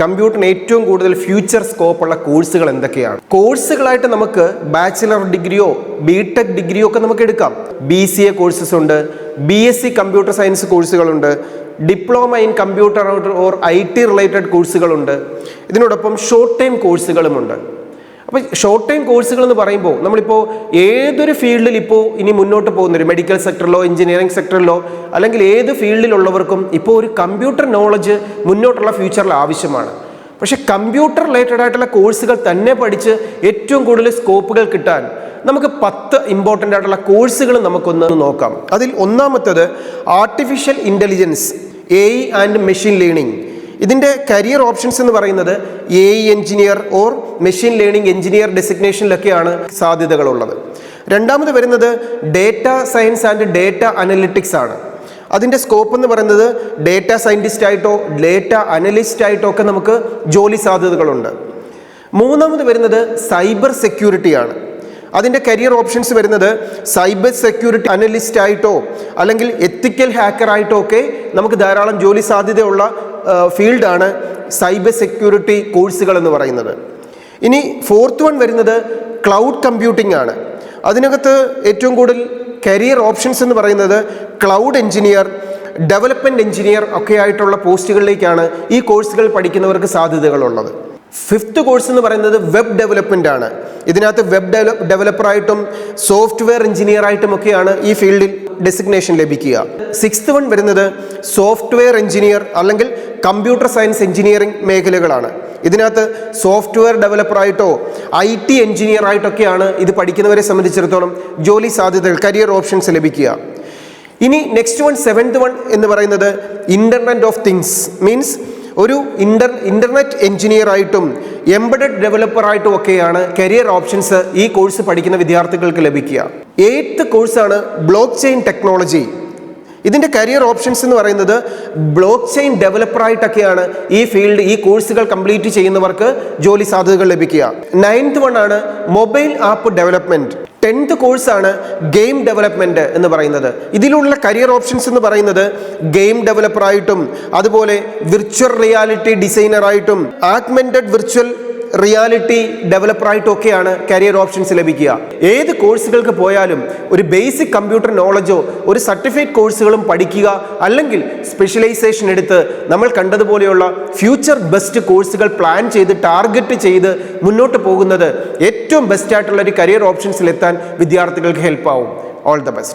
കമ്പ്യൂട്ടറിന് ഏറ്റവും കൂടുതൽ ഫ്യൂച്ചർ സ്കോപ്പുള്ള കോഴ്സുകൾ എന്തൊക്കെയാണ്? കോഴ്സുകളായിട്ട് നമുക്ക് ബാച്ചിലർ ഡിഗ്രിയോ ബിടെക് ഡിഗ്രിയോ ഒക്കെ നമുക്ക് എടുക്കാം. BCA കോഴ്സസ് ഉണ്ട്, BSc കമ്പ്യൂട്ടർ സയൻസ് കോഴ്സുകളുണ്ട്, diploma in computer or IT related കോഴ്സുകളുണ്ട്. ഇതിനോടൊപ്പം ഷോർട്ട് ടൈം കോഴ്സുകളുമുണ്ട്. അപ്പോൾ ഷോർട്ട് ടൈം കോഴ്സുകൾ എന്ന് പറയുമ്പോൾ നമ്മളിപ്പോൾ ഏതൊരു ഫീൽഡിൽ ഇപ്പോൾ ഇനി മുന്നോട്ട് പോകുന്നൊരു മെഡിക്കൽ സെക്ടറിലോ എഞ്ചിനീയറിംഗ് സെക്ടറിലോ അല്ലെങ്കിൽ ഏത് ഫീൽഡിലുള്ളവർക്കും ഇപ്പോൾ ഒരു കമ്പ്യൂട്ടർ നോളജ് മുന്നോട്ടുള്ള ഫ്യൂച്ചറിൽ ആവശ്യമാണ്. പക്ഷേ കമ്പ്യൂട്ടർ റിലേറ്റഡ് ആയിട്ടുള്ള കോഴ്സുകൾ തന്നെ പഠിച്ച് ഏറ്റവും കൂടുതൽ സ്കോപ്പുകൾ കിട്ടാൻ നമുക്ക് 10 ഇമ്പോർട്ടൻ്റ് ആയിട്ടുള്ള കോഴ്സുകൾ നമുക്കൊന്ന് നോക്കാം. അതിൽ ഒന്നാമത്തേത് artificial intelligence, AI and machine learning. ഇതിൻ്റെ കരിയർ ഓപ്ഷൻസ് എന്ന് പറയുന്നത് AI engineer or machine learning engineer ഡെസിഗ്നേഷനിലൊക്കെയാണ് സാധ്യതകളുള്ളത്. രണ്ടാമത് വരുന്നത് data science and data analytics ആണ്. അതിൻ്റെ സ്കോപ്പ് എന്ന് പറയുന്നത് ഡേറ്റ സയൻറ്റിസ്റ്റ് ആയിട്ടോ ഡേറ്റ അനലിസ്റ്റ് ആയിട്ടോ ഒക്കെ നമുക്ക് ജോലി സാധ്യതകളുണ്ട്. മൂന്നാമത് വരുന്നത് സൈബർ സെക്യൂരിറ്റി ആണ്. അതിൻ്റെ കരിയർ ഓപ്ഷൻസ് വരുന്നത് സൈബർ സെക്യൂരിറ്റി അനലിസ്റ്റ് ആയിട്ടോ അല്ലെങ്കിൽ എത്തിക്കൽ ഹാക്കറായിട്ടോ ഒക്കെ നമുക്ക് ധാരാളം ജോലി സാധ്യതയുള്ള ഫീൽഡാണ് സൈബർ സെക്യൂരിറ്റി കോഴ്സുകൾ എന്ന് പറയുന്നത്. ഇനി ഫോർത്ത് വൺ വരുന്നത് ക്ലൗഡ് കമ്പ്യൂട്ടിംഗ് ആണ്. അതിനകത്ത് ഏറ്റവും കൂടുതൽ കരിയർ ഓപ്ഷൻസ് എന്ന് പറയുന്നത് ക്ലൗഡ് എഞ്ചിനീയർ, ഡെവലപ്മെൻറ്റ് എഞ്ചിനീയർ ഒക്കെ ആയിട്ടുള്ള പോസ്റ്റുകളിലേക്കാണ് ഈ കോഴ്സുകൾ പഠിക്കുന്നവർക്ക് സാധ്യതകളുള്ളത്. ഫിഫ്ത്ത് കോഴ്സ് എന്ന് പറയുന്നത് വെബ് ഡെവലപ്മെൻ്റ് ആണ്. ഇതിനകത്ത് വെബ് ഡെവലപ്പറായിട്ടും സോഫ്റ്റ്വെയർ എഞ്ചിനീയർ ആയിട്ടും ഒക്കെയാണ് ഈ ഫീൽഡിൽ ഡെസിഗ്നേഷൻ ലഭിക്കുക. സിക്സ്ത് വൺ വരുന്നത് സോഫ്റ്റ്വെയർ എഞ്ചിനീയർ അല്ലെങ്കിൽ കമ്പ്യൂട്ടർ സയൻസ് എഞ്ചിനീയറിംഗ് മേഖലകളാണ്. ഇതിനകത്ത് സോഫ്റ്റ്വെയർ ഡെവലപ്പറായിട്ടോ IT എഞ്ചിനീയർ ആയിട്ടൊക്കെയാണ് ഇത് പഠിക്കുന്നവരെ സംബന്ധിച്ചിടത്തോളം ജോലി സാധ്യതകൾ കരിയർ ഓപ്ഷൻസ് ലഭിക്കുക. ഇനി നെക്സ്റ്റ് വൺ സെവൻത് വൺ എന്ന് പറയുന്നത് ഇൻ്റർനെറ്റ് ഓഫ് തിങ്സ് മീൻസ് ഒരു ഇൻ്റർനെറ്റ് എഞ്ചിനീയർ ആയിട്ടും എംബഡഡ് ഡെവലപ്പറായിട്ടും ഒക്കെയാണ് കരിയർ ഓപ്ഷൻസ് ഈ കോഴ്സ് പഠിക്കുന്ന വിദ്യാർത്ഥികൾക്ക് ലഭിക്കുക. എയ്ത്ത് കോഴ്സാണ് ബ്ലോക്ക് ചെയിൻ ടെക്നോളജി. ഇതിൻ്റെ കരിയർ ഓപ്ഷൻസ് എന്ന് പറയുന്നത് ബ്ലോക്ക് ചെയിൻ ഡെവലപ്പറായിട്ടൊക്കെയാണ് ഈ കോഴ്സുകൾ കംപ്ലീറ്റ് ചെയ്യുന്നവർക്ക് ജോലി സാധ്യതകൾ ലഭിക്കുക. നയൻത് വൺ ആണ് മൊബൈൽ ആപ്പ് ഡെവലപ്മെൻറ്റ്. 10th കോഴ്സാണ് ഗെയിം ഡെവലപ്മെൻറ്റ് എന്ന് പറയുന്നത്. ഇതിലുള്ള കരിയർ ഓപ്ഷൻസ് എന്ന് പറയുന്നത് ഗെയിം ഡെവലപ്പറായിട്ടും അതുപോലെ വിർച്വൽ റിയാലിറ്റി ഡിസൈനറായിട്ടും ആഗ്മെൻറ്റഡ് വിർച്വൽ റിയാലിറ്റി ഡെവലപ്പറായിട്ടും ഒക്കെയാണ് കരിയർ ഓപ്ഷൻസ് ലഭിക്കുക. ഏത് കോഴ്സുകൾക്ക് പോയാലും ഒരു ബേസിക് കമ്പ്യൂട്ടർ നോളജോ ഒരു സർട്ടിഫിക്കറ്റ് കോഴ്സുകളും പഠിക്കുക, അല്ലെങ്കിൽ സ്പെഷ്യലൈസേഷൻ എടുത്ത് നമ്മൾ കണ്ടതുപോലെയുള്ള ഫ്യൂച്ചർ ബെസ്റ്റ് കോഴ്സുകൾ പ്ലാൻ ചെയ്ത് ടാർഗറ്റ് ചെയ്ത് മുന്നോട്ട് പോകുന്നത് ഏറ്റവും ബെസ്റ്റ് ആയിട്ടുള്ള ഒരു കരിയർ ഓപ്ഷൻസിലെത്താൻ വിദ്യാർത്ഥികൾക്ക് ഹെൽപ്പ് ആവും. All the best.